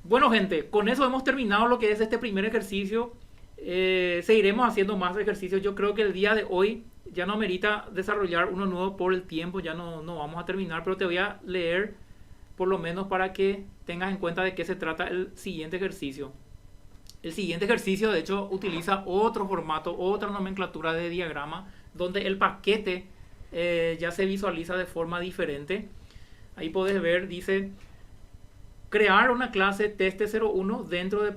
Bueno, gente, con eso hemos terminado lo que es este primer ejercicio. Seguiremos haciendo más ejercicios. Yo creo que el día de hoy ya no amerita desarrollar uno nuevo por el tiempo. Ya no vamos a terminar, pero te voy a leer por lo menos para que tengas en cuenta de qué se trata el siguiente ejercicio. El siguiente ejercicio, de hecho, utiliza otro formato, otra nomenclatura de diagrama, donde el paquete ya se visualiza de forma diferente. Ahí podés ver, dice, crear una clase teste01 dentro de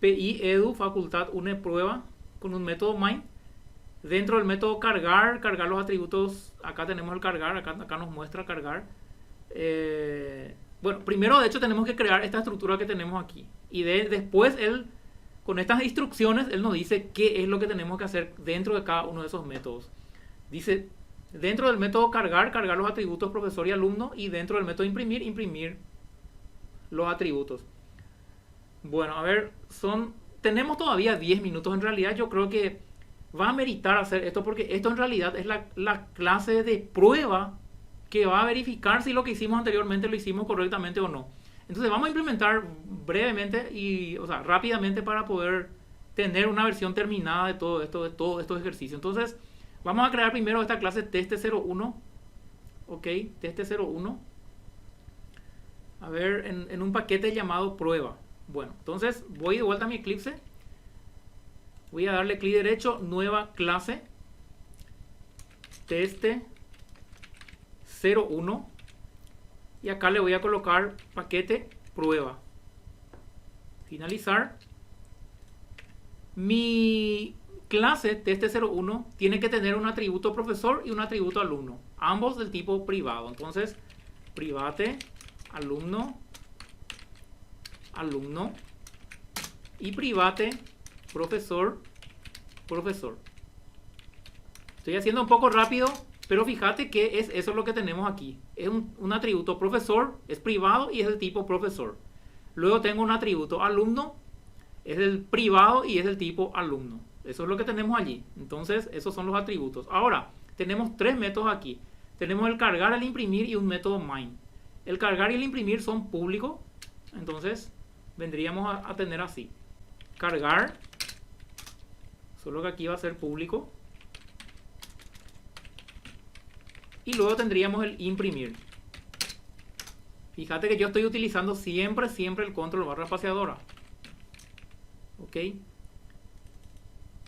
PI Edu facultad une prueba con un método main. Dentro del método cargar los atributos, acá tenemos el cargar, acá nos muestra cargar. Bueno, primero de hecho tenemos que crear esta estructura que tenemos aquí. Y después él, con estas instrucciones, él nos dice qué es lo que tenemos que hacer dentro de cada uno de esos métodos. Dice, dentro del método cargar los atributos profesor y alumno. Y dentro del método imprimir los atributos. Bueno, a ver, tenemos todavía 10 minutos. En realidad yo creo que va a meritar hacer esto, porque esto en realidad es la clase de prueba que va a verificar si lo que hicimos anteriormente lo hicimos correctamente o no. Entonces vamos a implementar brevemente o sea, rápidamente, para poder tener una versión terminada de todo esto, de todos estos ejercicios. Entonces vamos a crear primero esta clase teste01. Ok, teste01. A ver, en un paquete llamado prueba. Bueno, entonces voy de vuelta a mi Eclipse. Voy a darle clic derecho, nueva clase, teste01. Y acá le voy a colocar paquete prueba. Finalizar. Mi clase teste01 tiene que tener un atributo profesor y un atributo alumno, ambos del tipo privado. Entonces, private alumno y private profesor. Estoy haciendo un poco rápido, pero fíjate que es eso lo que tenemos aquí. Es un atributo profesor, es privado y es del tipo profesor. Luego tengo un atributo alumno, es del privado y es del tipo alumno. Eso es lo que tenemos allí. Entonces, esos son los atributos. Ahora, tenemos tres métodos aquí. Tenemos el cargar, el imprimir y un método main. El cargar y el imprimir son públicos. Entonces, vendríamos a tener así. Cargar, solo que aquí va a ser público. Y luego tendríamos el imprimir. Fíjate que yo estoy utilizando siempre el control barra espaciadora. Ok.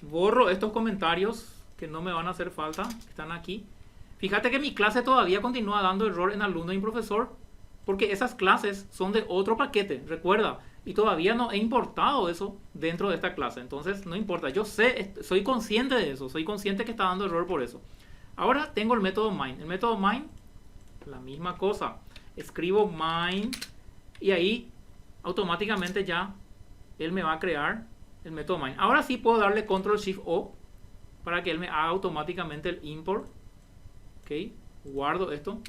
Borro estos comentarios que no me van a hacer falta, que están aquí. Fíjate que mi clase todavía continúa dando error en alumno y profesor, porque esas clases son de otro paquete, recuerda. Y todavía no he importado eso dentro de esta clase. Entonces no importa, yo sé, soy consciente de eso, soy consciente que está dando error por eso. Ahora tengo el método main. El método main, la misma cosa. Escribo main y ahí automáticamente ya él me va a crear el método main. Ahora sí puedo darle control shift O para que él me haga automáticamente el import. Ok, guardo esto.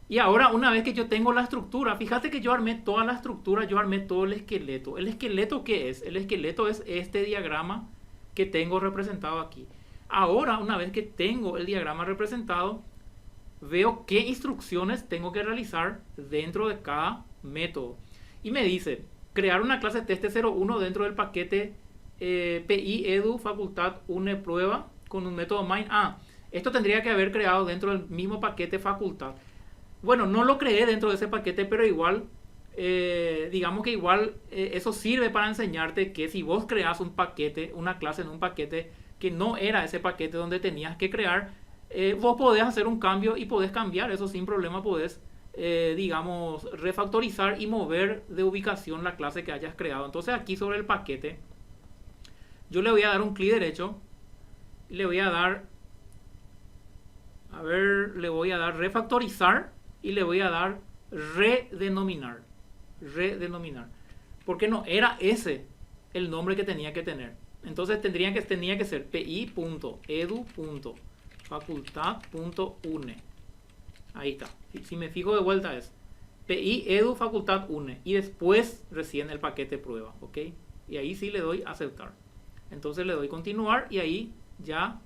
Y ahora, una vez que yo tengo la estructura, fíjate que yo armé toda la estructura, yo armé todo el esqueleto. ¿El esqueleto qué es? El esqueleto es este diagrama que tengo representado aquí. Ahora, una vez que tengo el diagrama representado, veo qué instrucciones tengo que realizar dentro de cada método. Y me dice, crear una clase teste01 dentro del paquete PI Edu facultad une prueba con un método main. Esto tendría que haber creado dentro del mismo paquete facultad. Bueno, no lo creé dentro de ese paquete, pero igual, digamos que igual eso sirve para enseñarte que si vos creas un paquete, una clase en un paquete que no era ese paquete donde tenías que crear, vos podés hacer un cambio y podés cambiar eso sin problema, podés, digamos, refactorizar y mover de ubicación la clase que hayas creado. Entonces aquí sobre el paquete, yo le voy a dar un clic derecho, le voy a dar, le voy a dar refactorizar y le voy a dar redenominar, porque no era ese el nombre que tenía que tener. Entonces tenía que ser pi.edu.facultad.une. Ahí está. Si me fijo de vuelta es PI Edu Facultad Une. Y después recién el paquete prueba. ¿Ok? Y ahí sí le doy aceptar. Entonces le doy continuar y ahí ya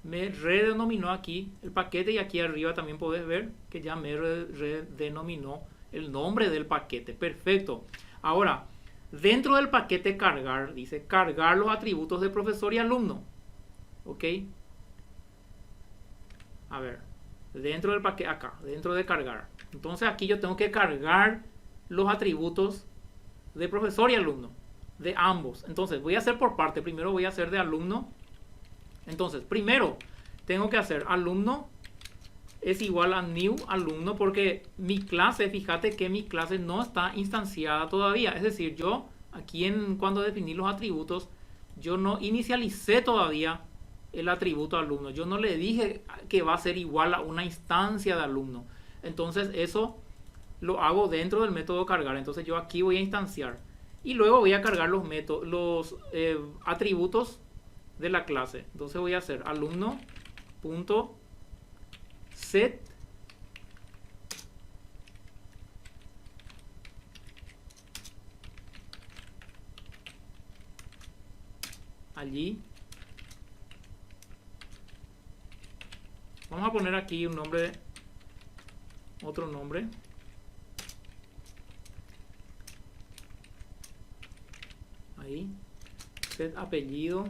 me redenominó aquí el paquete. Y aquí arriba también podés ver que ya me redenominó el nombre del paquete. Perfecto. Ahora, dentro del paquete cargar, dice cargar los atributos de profesor y alumno. ¿Ok? A ver, dentro del paquete, acá, dentro de cargar. Entonces aquí yo tengo que cargar los atributos de profesor y alumno, de ambos. Entonces voy a hacer por parte. Primero voy a hacer de alumno. Entonces primero tengo que hacer alumno es igual a new alumno, porque mi clase, fíjate que mi clase no está instanciada todavía. Es decir, yo aquí cuando definí los atributos, yo no inicialicé todavía el atributo alumno. Yo no le dije que va a ser igual a una instancia de alumno. Entonces eso lo hago dentro del método cargar. Entonces yo aquí voy a instanciar y luego voy a cargar los atributos de la clase. Entonces voy a hacer alumno.set allí. Vamos a poner aquí un nombre, otro nombre. Ahí. Set apellido.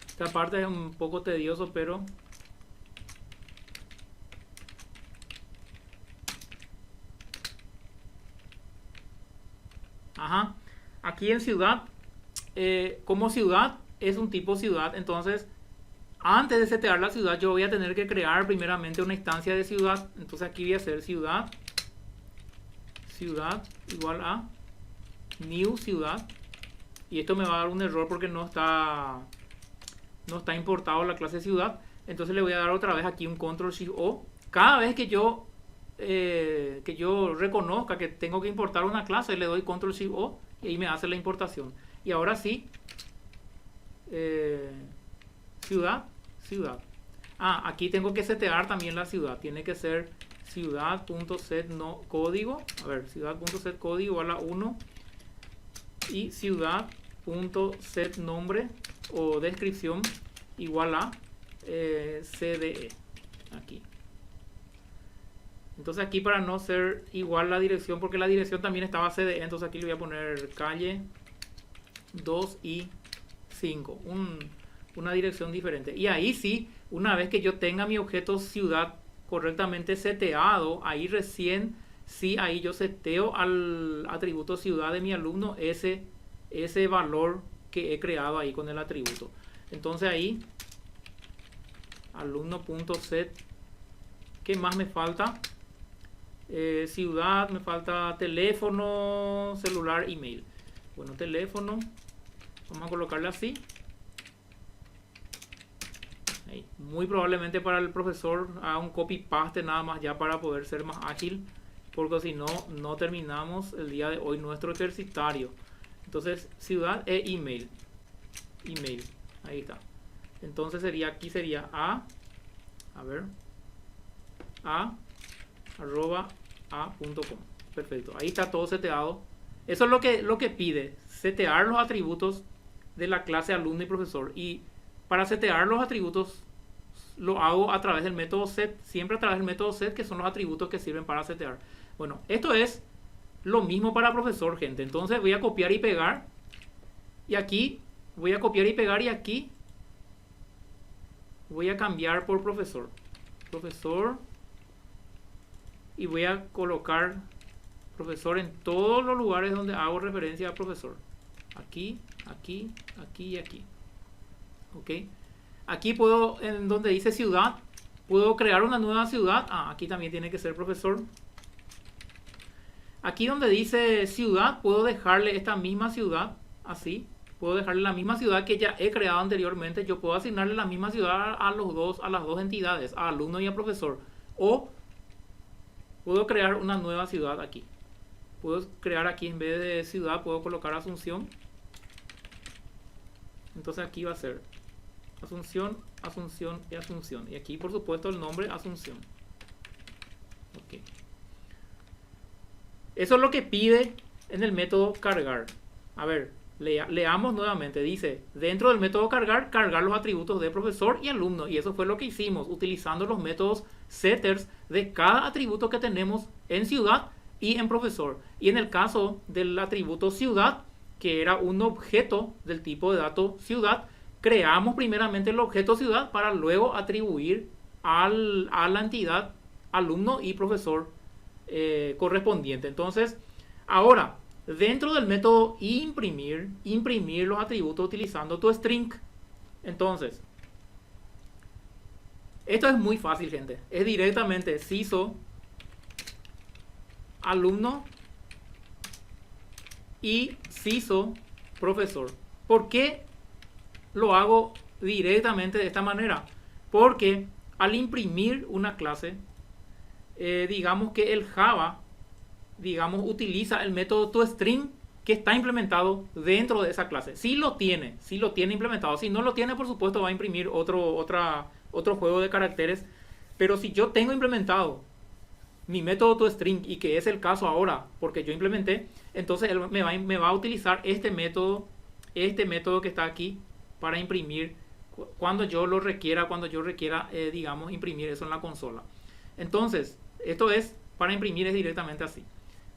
Esta parte es un poco tedioso, pero ajá. Aquí en ciudad, como ciudad es un tipo ciudad, entonces antes de setear la ciudad yo voy a tener que crear primeramente una instancia de ciudad. Entonces aquí voy a hacer ciudad igual a new ciudad, y esto me va a dar un error porque no está importado la clase ciudad. Entonces le voy a dar otra vez aquí un control shift O. Cada vez que yo reconozca que tengo que importar una clase, le doy control shift O y ahí me hace la importación. Y ahora sí, ciudad. Aquí tengo que setear también la ciudad. Tiene que ser ciudad.set no código. A ver, ciudad.set código igual a 1 y ciudad.set nombre o descripción igual a CDE. Aquí. Entonces aquí, para no ser igual la dirección, porque la dirección también estaba CDE, entonces aquí le voy a poner calle 2 y 5. Una dirección diferente. Y ahí sí, una vez que yo tenga mi objeto ciudad correctamente seteado, ahí recién, sí, ahí yo seteo al atributo ciudad de mi alumno ese valor que he creado ahí con el atributo. Entonces ahí, alumno.set, ¿qué más me falta? Ciudad, me falta teléfono, celular, email. Bueno, teléfono, vamos a colocarle así. Ahí. Muy probablemente para el profesor haga un copy paste nada más ya para poder ser más ágil, porque si no, no terminamos el día de hoy nuestro ejercitario. Entonces, ciudad e email. Email, ahí está. Entonces aquí sería @a.com. Perfecto, ahí está todo seteado. Eso es lo que pide, setear los atributos de la clase alumno y profesor. Y para setear los atributos lo hago a través del método set, siempre a través del método set, que son los atributos que sirven para setear. Bueno, esto es lo mismo para profesor, gente. Entonces voy a copiar y pegar, y aquí voy a copiar y pegar, y aquí voy a cambiar por profesor, y voy a colocar profesor en todos los lugares donde hago referencia a profesor. Aquí, aquí, aquí y aquí. Ok. Aquí puedo, en donde dice ciudad, puedo crear una nueva ciudad. Aquí también tiene que ser profesor. Aquí donde dice ciudad, puedo dejarle esta misma ciudad, así. Puedo dejarle la misma ciudad que ya he creado anteriormente. Yo puedo asignarle la misma ciudad a las dos entidades, a alumno y a profesor. O puedo crear una nueva ciudad aquí. Puedo crear aquí, en vez de ciudad, puedo colocar Asunción. Entonces aquí va a ser Asunción, Asunción y Asunción. Y aquí, por supuesto, el nombre Asunción. Ok. Eso es lo que pide en el método cargar. A ver, leamos nuevamente. Dice, dentro del método cargar, cargar los atributos de profesor y alumno. Y eso fue lo que hicimos, utilizando los métodos setters de cada atributo que tenemos en ciudad y en profesor. Y en el caso del atributo ciudad, que era un objeto del tipo de dato ciudad, creamos primeramente el objeto ciudad para luego atribuir a la entidad alumno y profesor correspondiente. Entonces, ahora, dentro del método imprimir los atributos utilizando toString. Entonces, esto es muy fácil, gente. Es directamente CISO alumno y CISO profesor. ¿Por qué lo hago directamente de esta manera? Porque al imprimir una clase, digamos que el Java, utiliza el método toString que está implementado dentro de esa clase. Si lo tiene implementado. Si no lo tiene, por supuesto, va a imprimir otro juego de caracteres. Pero si yo tengo implementado mi método toString, y que es el caso ahora, porque yo implementé, entonces él me va a utilizar este método que está aquí para imprimir cuando yo lo requiera, digamos, imprimir eso en la consola. Entonces, esto es, para imprimir es directamente así.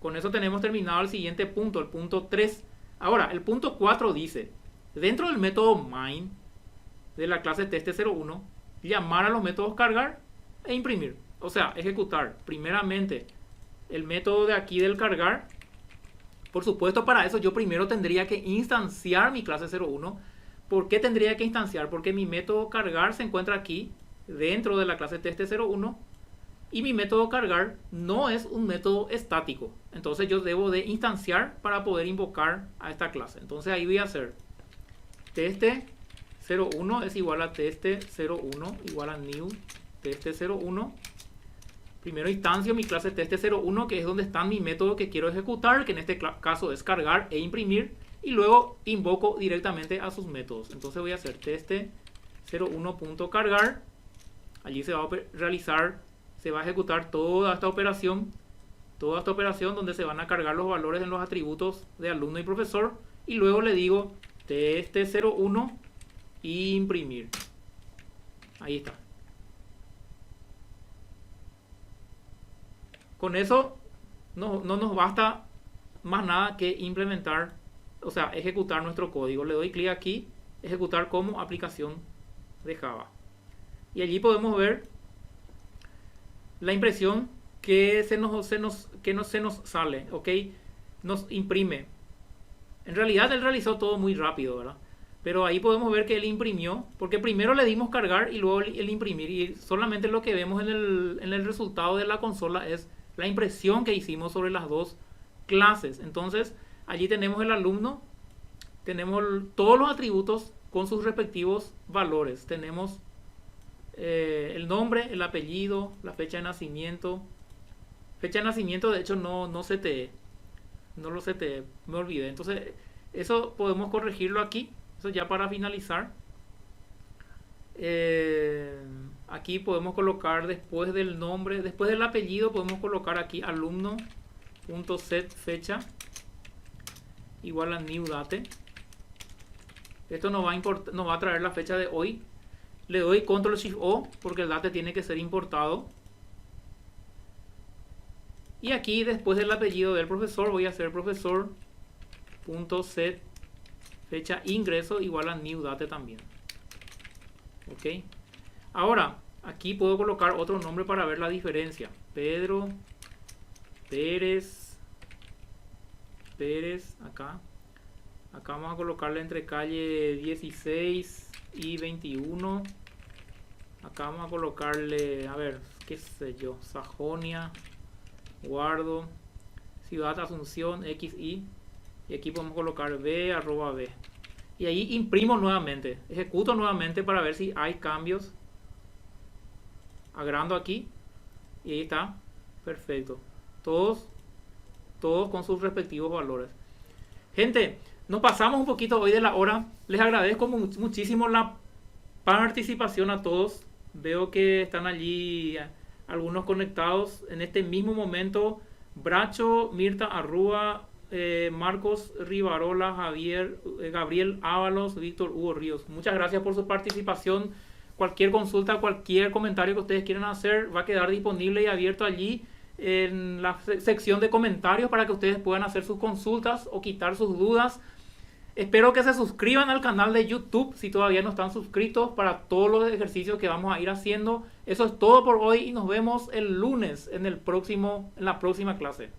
Con eso tenemos terminado el siguiente punto, el punto 3. Ahora, el punto 4 dice, dentro del método main de la clase test01, llamar a los métodos cargar e imprimir. O sea, ejecutar primeramente el método de aquí del cargar. Por supuesto, para eso yo primero tendría que instanciar mi clase 01. ¿Por qué tendría que instanciar? Porque mi método cargar se encuentra aquí, dentro de la clase test01. Y mi método cargar no es un método estático. Entonces yo debo de instanciar para poder invocar a esta clase. Entonces ahí voy a hacer test01 es igual a test01 igual a new test01. Primero instancio mi clase test01, que es donde está mi método que quiero ejecutar, que en este caso es cargar e imprimir. Y luego invoco directamente a sus métodos. Entonces voy a hacer test01.cargar. Allí se va a realizar, se va a ejecutar toda esta operación donde se van a cargar los valores en los atributos de alumno y profesor. Y luego le digo test01 imprimir. Ahí está. Con eso no nos basta más nada que implementar, o sea, ejecutar nuestro código. Le doy clic aquí, ejecutar como aplicación de Java. Y allí podemos ver la impresión que se nos sale, ¿ok? Nos imprime. En realidad él realizó todo muy rápido, ¿verdad? Pero ahí podemos ver que él imprimió, porque primero le dimos cargar y luego el imprimir. Y solamente lo que vemos en el resultado de la consola es la impresión que hicimos sobre las dos clases. Entonces, allí tenemos el alumno, tenemos todos los atributos con sus respectivos valores. Tenemos el nombre, el apellido, la fecha de nacimiento. Fecha de nacimiento, de hecho, no lo CTE, me olvidé. Entonces, eso podemos corregirlo aquí. Eso ya para finalizar. Aquí podemos colocar después del nombre, después del apellido, podemos colocar aquí alumno.set fecha igual a new date. Esto nos va a traer la fecha de hoy. Le doy control shift O porque el date tiene que ser importado. Y aquí después del apellido del profesor voy a hacer profesor.set fecha ingreso igual a new date también. Ok. Ahora, aquí puedo colocar otro nombre para ver la diferencia. Pedro Pérez. Acá vamos a colocarle entre calle 16 y 21. Acá vamos a colocarle, a ver, qué sé yo, Sajonia. Guardo. Ciudad Asunción XI. Y aquí podemos colocar b arroba b. Y ahí imprimo nuevamente. Ejecuto nuevamente para ver si hay cambios. Agrando aquí. Y ahí está. Perfecto. Todos con sus respectivos valores. Gente, nos pasamos un poquito hoy de la hora. Les agradezco muchísimo la participación a todos. Veo que están allí algunos conectados en este mismo momento. Bracho, Mirta Arrúa, Marcos Rivarola, Gabriel Ábalos, Víctor Hugo Ríos. Muchas gracias por su participación. Cualquier consulta, cualquier comentario que ustedes quieran hacer va a quedar disponible y abierto allí en la sección de comentarios para que ustedes puedan hacer sus consultas o quitar sus dudas. Espero que se suscriban al canal de YouTube si todavía no están suscritos para todos los ejercicios que vamos a ir haciendo. Eso es todo por hoy y nos vemos el lunes en la próxima clase.